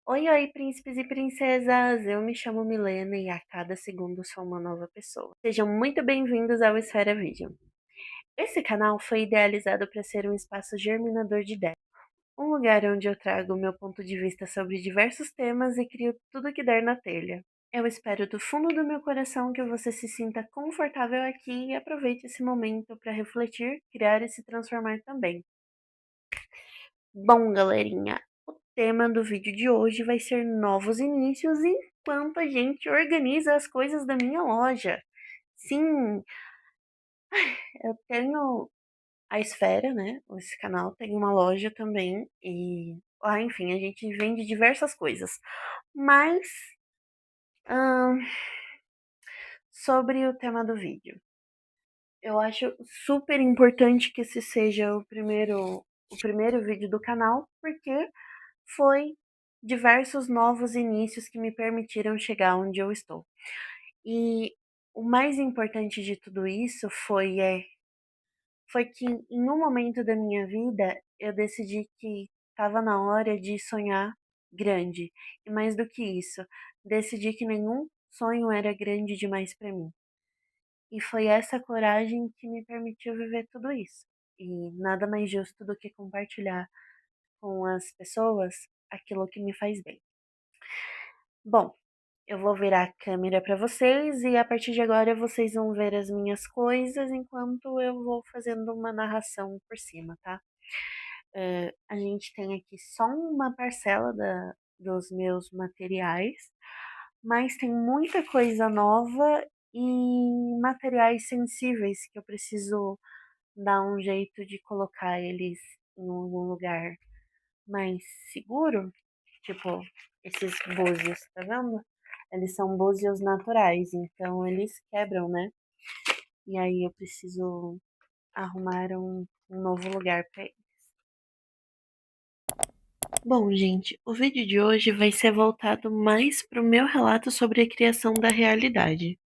Oi, oi, príncipes e princesas! Eu me chamo Milena e a cada segundo sou uma nova pessoa. Sejam muito bem-vindos ao Esfera Vision. Esse canal foi idealizado para ser um espaço germinador de ideias, um lugar onde eu trago o meu ponto de vista sobre diversos temas e crio tudo que der na telha. Eu espero do fundo do meu coração que você se sinta confortável aqui e aproveite esse momento para refletir, criar e se transformar também. Bom, galerinha, o tema do vídeo de hoje vai ser novos inícios enquanto a gente organiza as coisas da minha loja. Sim, eu tenho a Esfera, né? Esse canal tem uma loja também e lá, enfim, a gente vende diversas coisas. Mas ahn, sobre o tema do vídeo, eu acho super importante que esse seja o primeiro vídeo do canal, porque foi diversos novos inícios que me permitiram chegar onde eu estou. E o mais importante de tudo isso foi que em um momento da minha vida eu decidi que estava na hora de sonhar grande. E mais do que isso, decidi que nenhum sonho era grande demais para mim. E foi essa coragem que me permitiu viver tudo isso. E nada mais justo do que compartilhar com as pessoas aquilo que me faz bem. Bom, eu vou virar a câmera para vocês e a partir de agora vocês vão ver as minhas coisas enquanto eu vou fazendo uma narração por cima, tá? A gente tem aqui só uma parcela dos meus materiais, mas tem muita coisa nova e materiais sensíveis que eu preciso dar um jeito de colocar eles em algum lugar mais seguro. Tipo, esses búzios, tá vendo? Eles são búzios naturais, então eles quebram, né? E aí eu preciso arrumar um novo lugar para eles. Bom, gente, o vídeo de hoje vai ser voltado mais para o meu relato sobre a criação da realidade.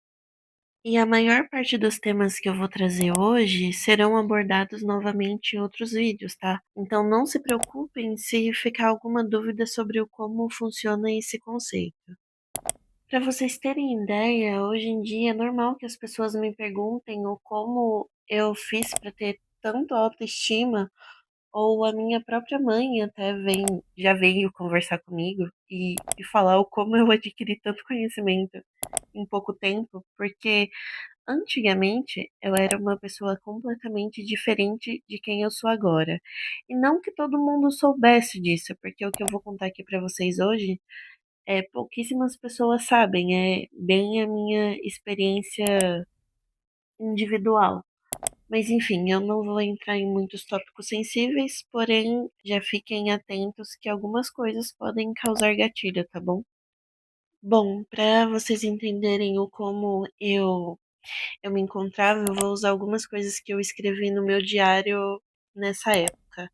E a maior parte dos temas que eu vou trazer hoje serão abordados novamente em outros vídeos, tá? Então não se preocupem se ficar alguma dúvida sobre o como funciona esse conceito. Para vocês terem ideia, hoje em dia é normal que as pessoas me perguntem o como eu fiz para ter tanto autoestima, ou a minha própria mãe até já veio conversar comigo e falar o como eu adquiri tanto conhecimento em pouco tempo, porque antigamente eu era uma pessoa completamente diferente de quem eu sou agora. E não que todo mundo soubesse disso, porque o que eu vou contar aqui para vocês hoje pouquíssimas pessoas sabem, é bem a minha experiência individual. Mas enfim, eu não vou entrar em muitos tópicos sensíveis, porém já fiquem atentos que algumas coisas podem causar gatilho, tá bom? Bom, para vocês entenderem o como eu me encontrava, eu vou usar algumas coisas que eu escrevi no meu diário nessa época.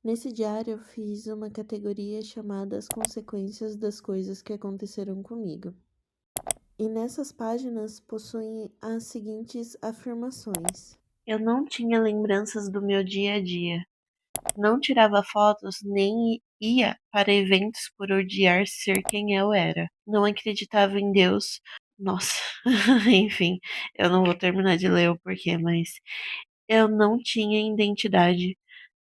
Nesse diário eu fiz uma categoria chamada As Consequências das Coisas que Aconteceram Comigo. E nessas páginas possuem as seguintes afirmações: eu não tinha lembranças do meu dia a dia, não tirava fotos nem ia para eventos por odiar ser quem eu era, não acreditava em Deus. Nossa, enfim, eu não vou terminar de ler o porquê, mas eu não tinha identidade.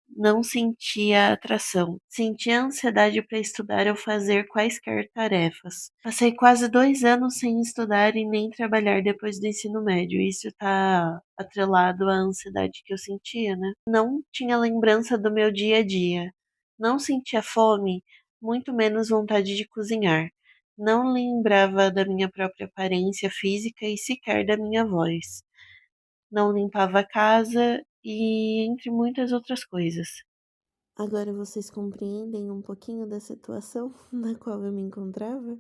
Não sentia atração, sentia ansiedade para estudar ou fazer quaisquer tarefas. Passei quase 2 anos sem estudar e nem trabalhar depois do ensino médio. Isso está atrelado à ansiedade que eu sentia, né? Não tinha lembrança do meu dia a dia. Não sentia fome, muito menos vontade de cozinhar. Não lembrava da minha própria aparência física e sequer da minha voz. Não limpava a casa e entre muitas outras coisas. Agora vocês compreendem um pouquinho da situação na qual eu me encontrava?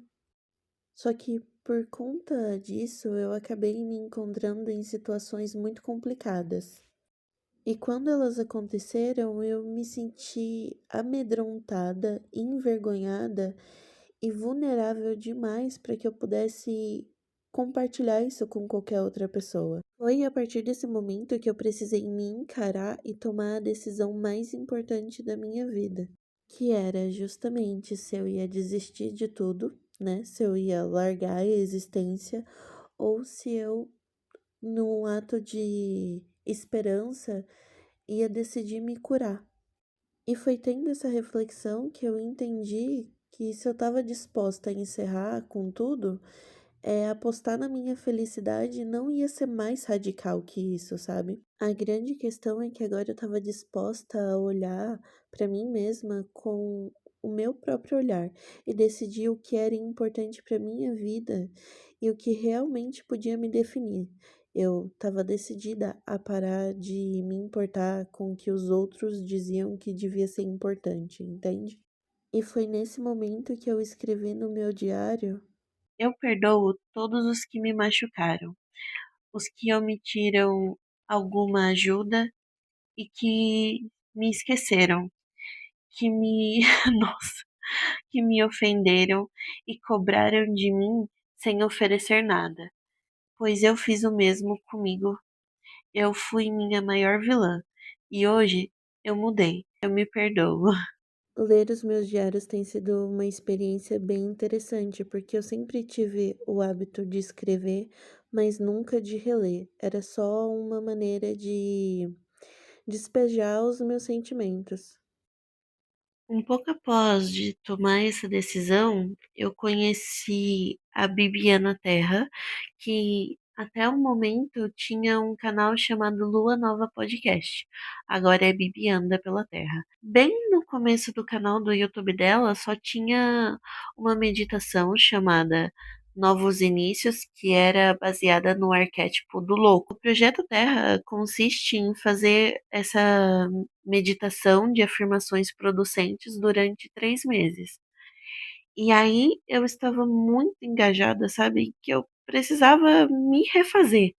Só que por conta disso eu acabei me encontrando em situações muito complicadas. E quando elas aconteceram, eu me senti amedrontada, envergonhada e vulnerável demais para que eu pudesse compartilhar isso com qualquer outra pessoa. Foi a partir desse momento que eu precisei me encarar e tomar a decisão mais importante da minha vida. que era justamente se eu ia desistir de tudo, né? Se eu ia largar a existência ou se eu, num ato de esperança, ia decidir me curar. E foi tendo essa reflexão que eu entendi que se eu estava disposta a encerrar com tudo, apostar na minha felicidade não ia ser mais radical que isso, sabe? A grande questão é que agora eu estava disposta a olhar para mim mesma com o meu próprio olhar e decidir o que era importante para minha vida e o que realmente podia me definir. Eu estava decidida a parar de me importar com o que os outros diziam que devia ser importante, entende? E foi nesse momento que eu escrevi no meu diário: eu perdoo todos os que me machucaram, os que omitiram alguma ajuda e que me esqueceram, que me, nossa, que me ofenderam e cobraram de mim sem oferecer nada, pois eu fiz o mesmo comigo. Eu fui minha maior vilã e hoje eu mudei. Eu me perdoo. Ler os meus diários tem sido uma experiência bem interessante, porque eu sempre tive o hábito de escrever, mas nunca de reler. Era só uma maneira de despejar os meus sentimentos. Um pouco após de tomar essa decisão, eu conheci a Bibiana Terra, que até o momento tinha um canal chamado Lua Nova Podcast. Agora é Bibianda pela Terra. Bem no começo do canal do YouTube dela, só tinha uma meditação chamada Novos Inícios, que era baseada no arquétipo do louco. O projeto Terra consiste em fazer essa meditação de afirmações producentes durante 3 meses. E aí eu estava muito engajada, sabe? Que eu precisava me refazer.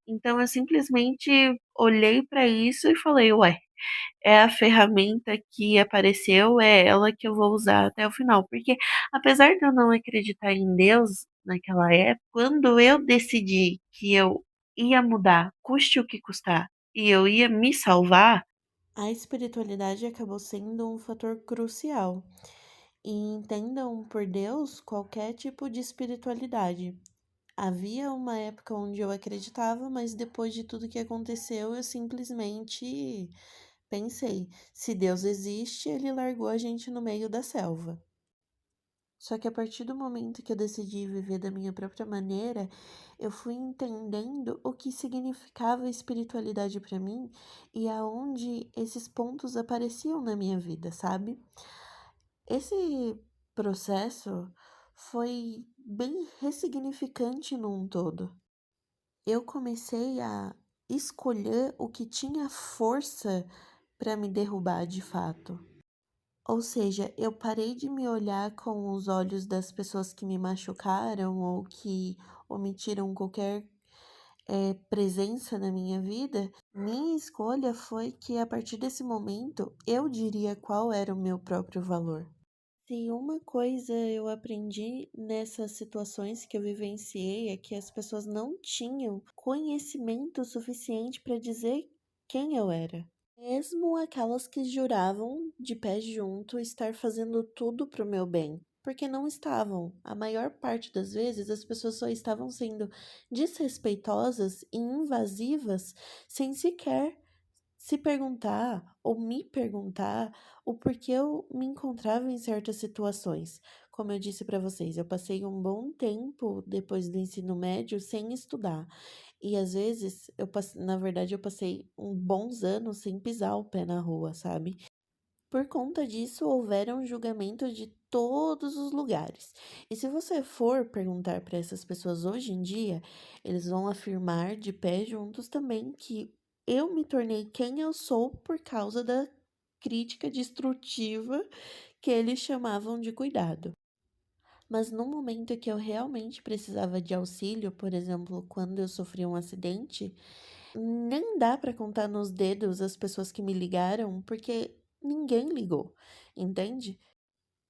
Então eu simplesmente olhei para isso e falei, ué, é a ferramenta que apareceu, é ela que eu vou usar até o final. Porque apesar de eu não acreditar em Deus naquela época, quando eu decidi que eu ia mudar, custe o que custar, e eu ia me salvar, a espiritualidade acabou sendo um fator crucial. E entendam por Deus qualquer tipo de espiritualidade. Havia uma época onde eu acreditava, mas depois de tudo que aconteceu, eu simplesmente pensei: se Deus existe, ele largou a gente no meio da selva. Só que a partir do momento que eu decidi viver da minha própria maneira, eu fui entendendo o que significava espiritualidade para mim e aonde esses pontos apareciam na minha vida, sabe? Esse processo foi bem ressignificante num todo. Eu comecei a escolher o que tinha força para me derrubar de fato. Ou seja, eu parei de me olhar com os olhos das pessoas que me machucaram ou que omitiram qualquer presença na minha vida. Minha escolha foi que a partir desse momento eu diria qual era o meu próprio valor. Se uma coisa eu aprendi nessas situações que eu vivenciei é que as pessoas não tinham conhecimento suficiente para dizer quem eu era. Mesmo aquelas que juravam de pé junto estar fazendo tudo para o meu bem, porque não estavam. A maior parte das vezes as pessoas só estavam sendo desrespeitosas e invasivas sem sequer se perguntar ou me perguntar o porquê eu me encontrava em certas situações. Como eu disse para vocês, eu passei um bom tempo depois do ensino médio sem estudar. E às vezes, na verdade, eu passei bons anos sem pisar o pé na rua, sabe? Por conta disso, houveram julgamentos de todos os lugares. E se você for perguntar para essas pessoas hoje em dia, eles vão afirmar de pé juntos também que eu me tornei quem eu sou por causa da crítica destrutiva que eles chamavam de cuidado. Mas no momento que eu realmente precisava de auxílio, por exemplo, quando eu sofri um acidente, nem dá para contar nos dedos as pessoas que me ligaram, porque ninguém ligou, entende?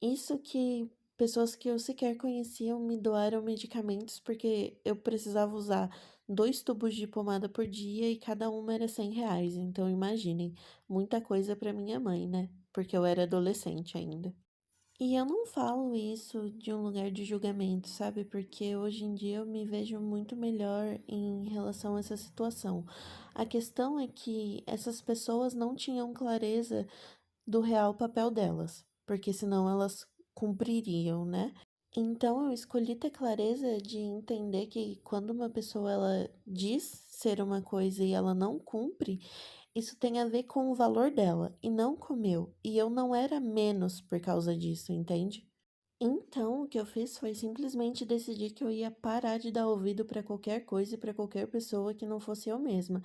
Isso que pessoas que eu sequer conhecia me doaram medicamentos porque eu precisava usar 2 tubos de pomada por dia e cada uma era R$ 100. Então imaginem, muita coisa para minha mãe, né? porque eu era adolescente ainda. E eu não falo isso de um lugar de julgamento, sabe? Porque hoje em dia eu me vejo muito melhor em relação a essa situação. A questão é que essas pessoas não tinham clareza do real papel delas, porque senão elas cumpririam, né? Então eu escolhi ter clareza de entender que quando uma pessoa ela diz ser uma coisa e ela não cumpre, isso tem a ver com o valor dela e não com o meu. E eu não era menos por causa disso, entende? Então, o que eu fiz foi simplesmente decidir que eu ia parar de dar ouvido para qualquer coisa e para qualquer pessoa que não fosse eu mesma.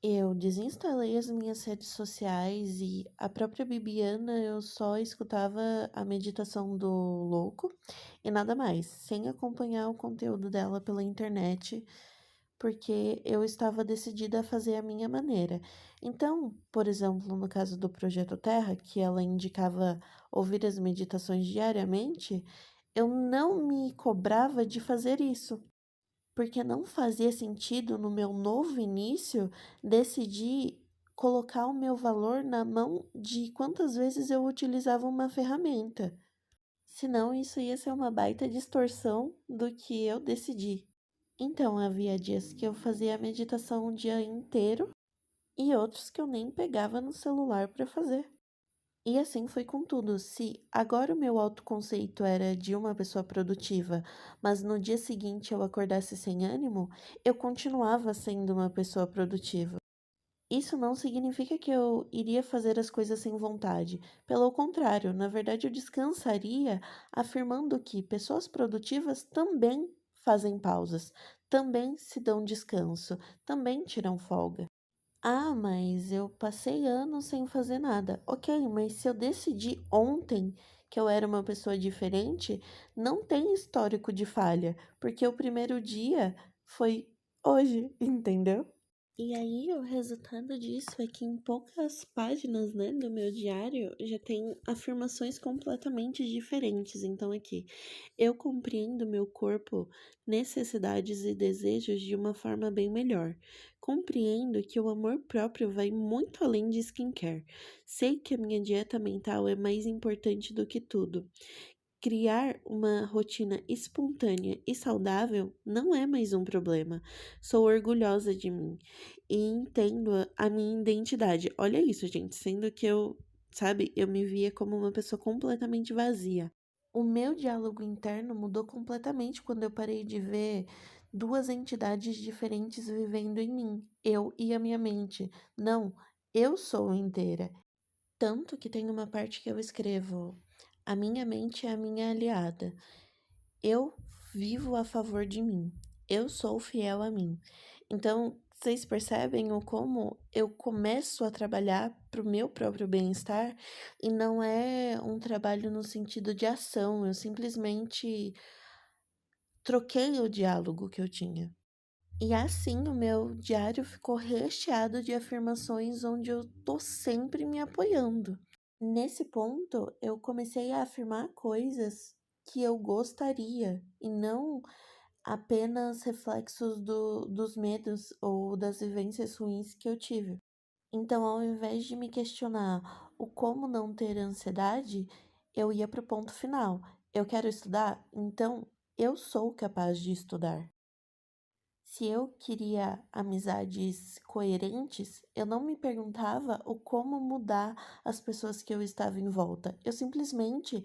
Eu desinstalei as minhas redes sociais e a própria Bibiana eu só escutava a meditação do louco e nada mais, sem acompanhar o conteúdo dela pela internet, porque eu estava decidida a fazer a minha maneira. Então, por exemplo, no caso do Projeto Terra, que ela indicava ouvir as meditações diariamente, eu não me cobrava de fazer isso, porque não fazia sentido no meu novo início decidir colocar o meu valor na mão de quantas vezes eu utilizava uma ferramenta. Senão isso ia ser uma baita distorção do que eu decidi. Então havia dias que eu fazia a meditação o dia inteiro e outros que eu nem pegava no celular para fazer. E assim foi com tudo. Se agora o meu autoconceito era de uma pessoa produtiva, mas no dia seguinte eu acordasse sem ânimo, eu continuava sendo uma pessoa produtiva. Isso não significa que eu iria fazer as coisas sem vontade. Pelo contrário, na verdade eu descansaria afirmando que pessoas produtivas também fazem pausas, também se dão descanso, também tiram folga. Ah, mas eu passei anos sem fazer nada. Ok, mas se eu decidi ontem que eu era uma pessoa diferente, não tem histórico de falha, porque o primeiro dia foi hoje, entendeu? E aí, o resultado disso é que em poucas páginas, né, do meu diário já tem afirmações completamente diferentes. Então, aqui, eu compreendo meu corpo, necessidades e desejos de uma forma bem melhor. Compreendo que o amor próprio vai muito além de skincare. Sei que a minha dieta mental é mais importante do que tudo. Criar uma rotina espontânea e saudável não é mais um problema. Sou orgulhosa de mim e entendo a minha identidade. Olha isso, gente, sendo que eu, sabe, eu me via como uma pessoa completamente vazia. O meu diálogo interno mudou completamente quando eu parei de ver duas entidades diferentes vivendo em mim, eu e a minha mente. Não, eu sou inteira. Tanto que tem uma parte que eu escrevo: a minha mente é a minha aliada. Eu vivo a favor de mim. Eu sou fiel a mim. Então, vocês percebem o como eu começo a trabalhar para o meu próprio bem-estar e não é um trabalho no sentido de ação, eu simplesmente troquei o diálogo que eu tinha. E assim o meu diário ficou recheado de afirmações onde eu tô sempre me apoiando. Nesse ponto, eu comecei a afirmar coisas que eu gostaria e não apenas reflexos dos medos ou das vivências ruins que eu tive. Então, ao invés de me questionar o como não ter ansiedade, eu ia para o ponto final. Eu quero estudar? Então eu sou capaz de estudar. Se eu queria amizades coerentes, eu não me perguntava o como mudar as pessoas que eu estava em volta. Eu simplesmente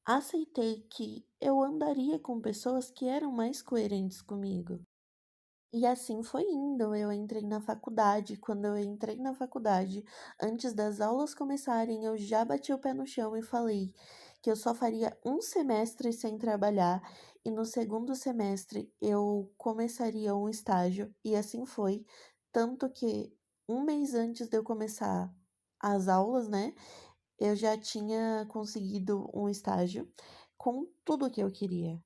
aceitei que eu andaria com pessoas que eram mais coerentes comigo. E assim foi indo. Eu entrei na faculdade. Quando eu entrei na faculdade, antes das aulas começarem, eu já bati o pé no chão e falei que eu só faria um semestre sem trabalhar e no segundo semestre eu começaria um estágio. E assim foi. Tanto que um mês antes de eu começar as aulas, né, eu já tinha conseguido um estágio com tudo que eu queria.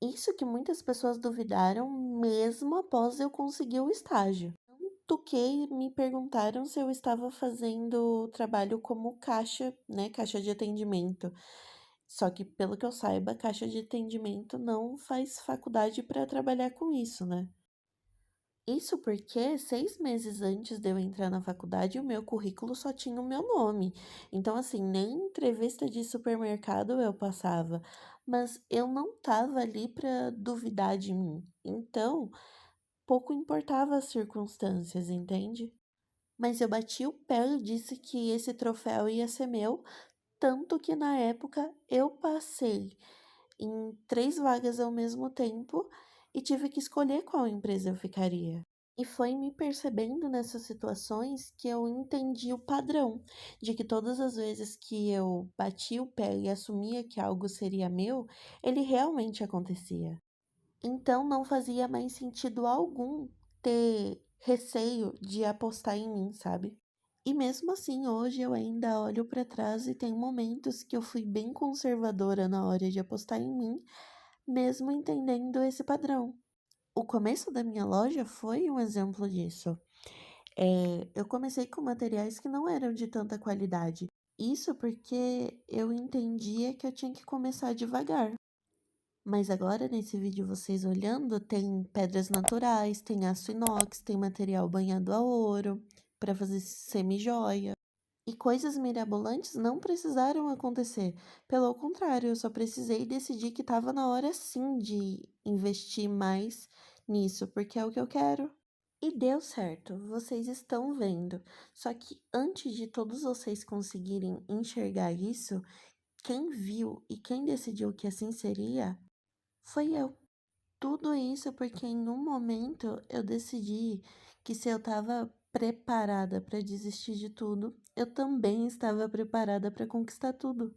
Isso que muitas pessoas duvidaram mesmo após eu conseguir o estágio. Tanto que me perguntaram se eu estava fazendo trabalho como caixa, né, caixa de atendimento. Só que, pelo que eu saiba, caixa de atendimento não faz faculdade para trabalhar com isso, né? Isso porque 6 meses antes de eu entrar na faculdade, o meu currículo só tinha o meu nome. Então, assim, nem entrevista de supermercado eu passava. Mas eu não tava ali para duvidar de mim. Então, pouco importava as circunstâncias, entende? Mas eu bati o pé e disse que esse troféu ia ser meu, tanto que na época eu passei em 3 vagas ao mesmo tempo e tive que escolher qual empresa eu ficaria. E foi me percebendo nessas situações que eu entendi o padrão, de que todas as vezes que eu bati o pé e assumia que algo seria meu, ele realmente acontecia. Então não fazia mais sentido algum ter receio de apostar em mim, sabe? E mesmo assim, hoje eu ainda olho para trás e tem momentos que eu fui bem conservadora na hora de apostar em mim, mesmo entendendo esse padrão. O começo da minha loja foi um exemplo disso. Eu comecei com materiais que não eram de tanta qualidade. Isso porque eu entendia que eu tinha que começar devagar. Mas agora, nesse vídeo, vocês olhando, tem pedras naturais, tem aço inox, tem material banhado a ouro para fazer semi-joia. E coisas mirabolantes não precisaram acontecer. Pelo contrário, eu só precisei decidir que estava na hora sim de investir mais nisso, porque é o que eu quero. E deu certo, vocês estão vendo. Só que antes de todos vocês conseguirem enxergar isso, quem viu e quem decidiu que assim seria foi eu. Tudo isso porque em um momento eu decidi que se eu estava preparada para desistir de tudo, eu também estava preparada para conquistar tudo.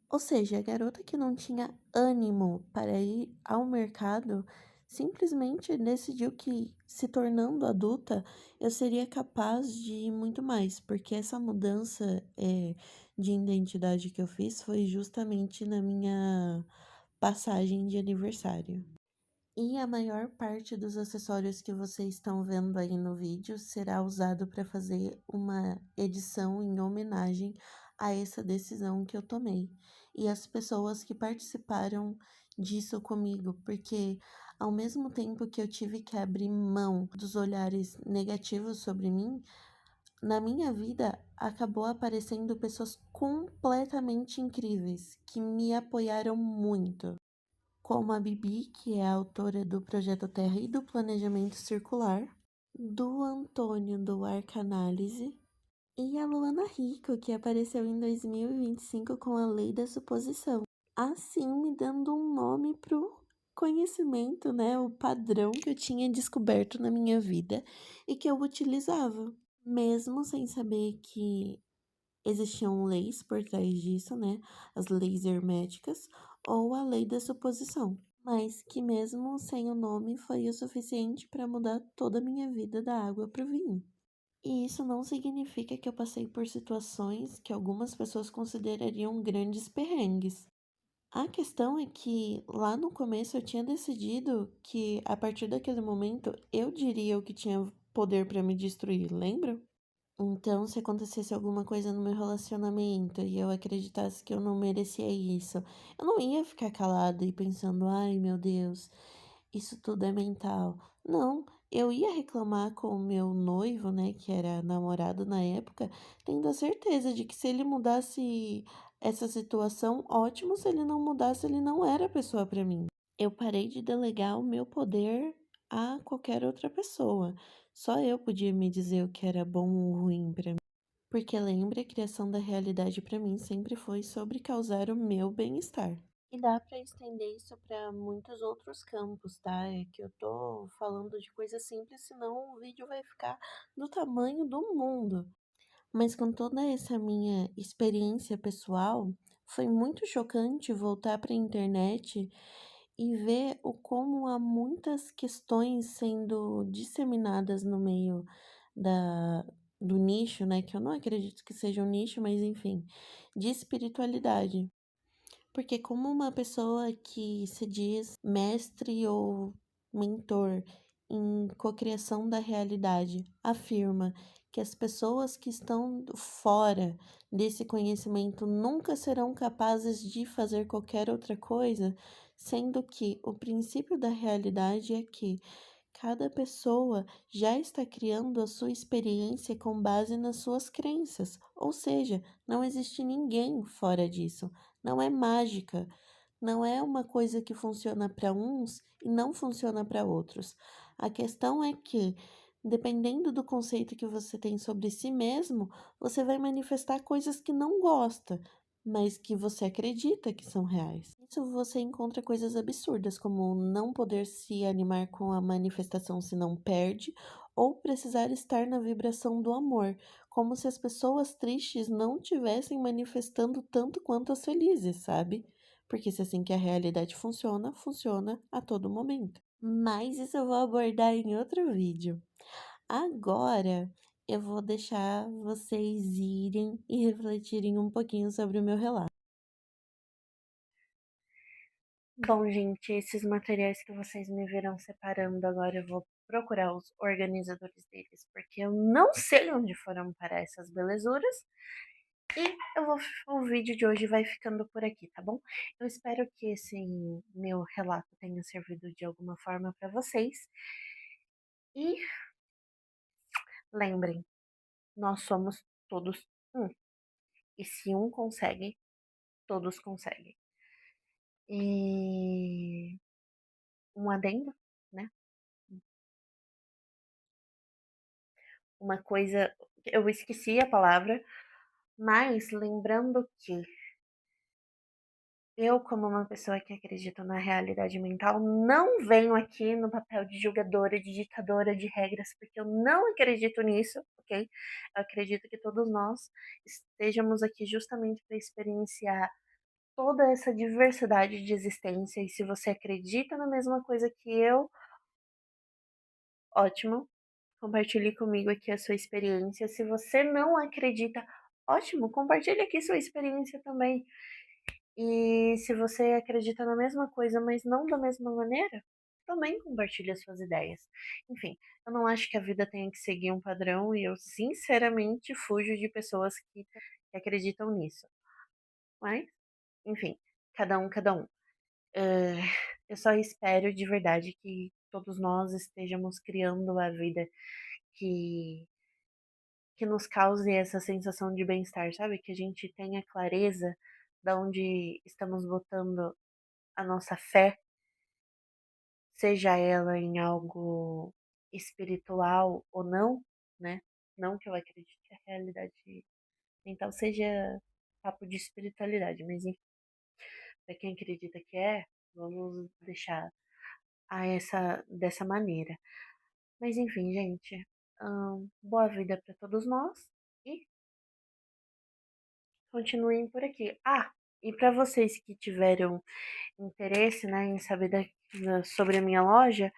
Ou seja, a garota que não tinha ânimo para ir ao mercado simplesmente decidiu que, se tornando adulta, eu seria capaz de muito mais, porque essa mudança de identidade que eu fiz foi justamente na minha passagem de aniversário. E a maior parte dos acessórios que vocês estão vendo aí no vídeo será usado para fazer uma edição em homenagem a essa decisão que eu tomei e as pessoas que participaram disso comigo, porque ao mesmo tempo que eu tive que abrir mão dos olhares negativos sobre mim, na minha vida acabou aparecendo pessoas completamente incríveis que me apoiaram muito, como a Bibi, que é a autora do Projeto Terra e do Planejamento Circular, do Antônio do Arcanálise e a Luana Rico, que apareceu em 2025 com a Lei da Suposição, assim me dando um nome pro conhecimento, né, o padrão que eu tinha descoberto na minha vida e que eu utilizava, mesmo sem saber que existiam leis por trás disso, né? As leis herméticas ou a lei da suposição. Mas que mesmo sem o nome foi o suficiente para mudar toda a minha vida da água para o vinho. E isso não significa que eu passei por situações que algumas pessoas considerariam grandes perrengues. A questão é que lá no começo eu tinha decidido que a partir daquele momento eu diria o que tinha poder para me destruir, lembra? Então, se acontecesse alguma coisa no meu relacionamento e eu acreditasse que eu não merecia isso, eu não ia ficar calada e pensando, ai meu Deus, isso tudo é mental. Não, eu ia reclamar com o meu noivo, né, que era namorado na época, tendo a certeza de que se ele mudasse essa situação, ótimo, se ele não mudasse, ele não era a pessoa para mim. Eu parei de delegar o meu poder a qualquer outra pessoa. Só eu podia me dizer o que era bom ou ruim para mim. Porque lembra, a criação da realidade para mim sempre foi sobre causar o meu bem-estar. E dá para estender isso para muitos outros campos, tá? É que eu tô falando de coisas simples, senão o vídeo vai ficar do tamanho do mundo. Mas com toda essa minha experiência pessoal, foi muito chocante voltar para a internet e ver o como há muitas questões sendo disseminadas no meio da, do nicho, né? Que eu não acredito que seja um nicho, mas enfim, de espiritualidade. Porque como uma pessoa que se diz mestre ou mentor em cocriação da realidade afirma que as pessoas que estão fora desse conhecimento nunca serão capazes de fazer qualquer outra coisa, sendo que o princípio da realidade é que Cada pessoa já está criando a sua experiência com base nas suas crenças, ou seja, não existe ninguém fora disso. Não é mágica, não é uma coisa que funciona para uns e não funciona para outros. A questão é que, dependendo do conceito que você tem sobre si mesmo, você vai manifestar coisas que não gosta, mas que você acredita que são reais. Isso você encontra coisas absurdas, como não poder se animar com a manifestação se não perde, ou precisar estar na vibração do amor, como se as pessoas tristes não tivessem manifestando tanto quanto as felizes, sabe? Porque se é assim que a realidade funciona, funciona a todo momento. Mas isso eu vou abordar em outro vídeo. Agora eu vou deixar vocês irem e refletirem um pouquinho sobre o meu relato. Bom, gente, esses materiais que vocês me viram separando agora, eu vou procurar os organizadores deles, porque eu não sei onde foram parar essas belezuras. E o vídeo de hoje vai ficando por aqui, tá bom? Eu espero que esse meu relato tenha servido de alguma forma para vocês. E lembrem, nós somos todos um. E se um consegue, todos conseguem. E um adendo, né? Uma coisa, eu esqueci a palavra, mas lembrando que eu, como uma pessoa que acredita na realidade mental, não venho aqui no papel de julgadora, de ditadora de regras, porque eu não acredito nisso, ok? Eu acredito que todos nós estejamos aqui justamente para experienciar toda essa diversidade de existência. E se você acredita na mesma coisa que eu, ótimo, compartilhe comigo aqui a sua experiência. Se você não acredita, ótimo, compartilhe aqui sua experiência também. E se você acredita na mesma coisa, mas não da mesma maneira, também compartilhe as suas ideias. Enfim, eu não acho que a vida tenha que seguir um padrão e eu sinceramente fujo de pessoas que acreditam nisso. Mas, enfim, cada um, cada um. Eh, eu só espero de verdade que todos nós estejamos criando a vida que, que nos cause essa sensação de bem-estar, sabe? Que a gente tenha clareza da onde estamos botando a nossa fé, seja ela em algo espiritual ou não, né? Não que eu acredite que a realidade mental seja papo de espiritualidade, mas enfim, para quem acredita que é, vamos deixar dessa maneira. Mas enfim, gente, boa vida para todos nós e continuem por aqui. Ah, e para vocês que tiveram interesse, né, em saber sobre a minha loja,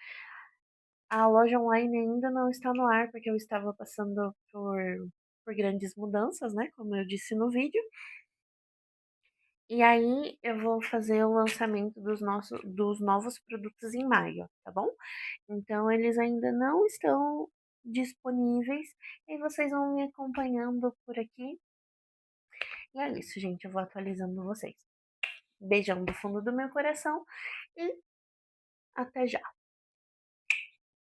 a loja online ainda não está no ar, porque eu estava passando por grandes mudanças, né? Como eu disse no vídeo. E aí eu vou fazer o lançamento dos novos produtos em maio, tá bom? Então eles ainda não estão disponíveis e vocês vão me acompanhando por aqui. E é isso, gente. Eu vou atualizando vocês. Beijão do fundo do meu coração e até já!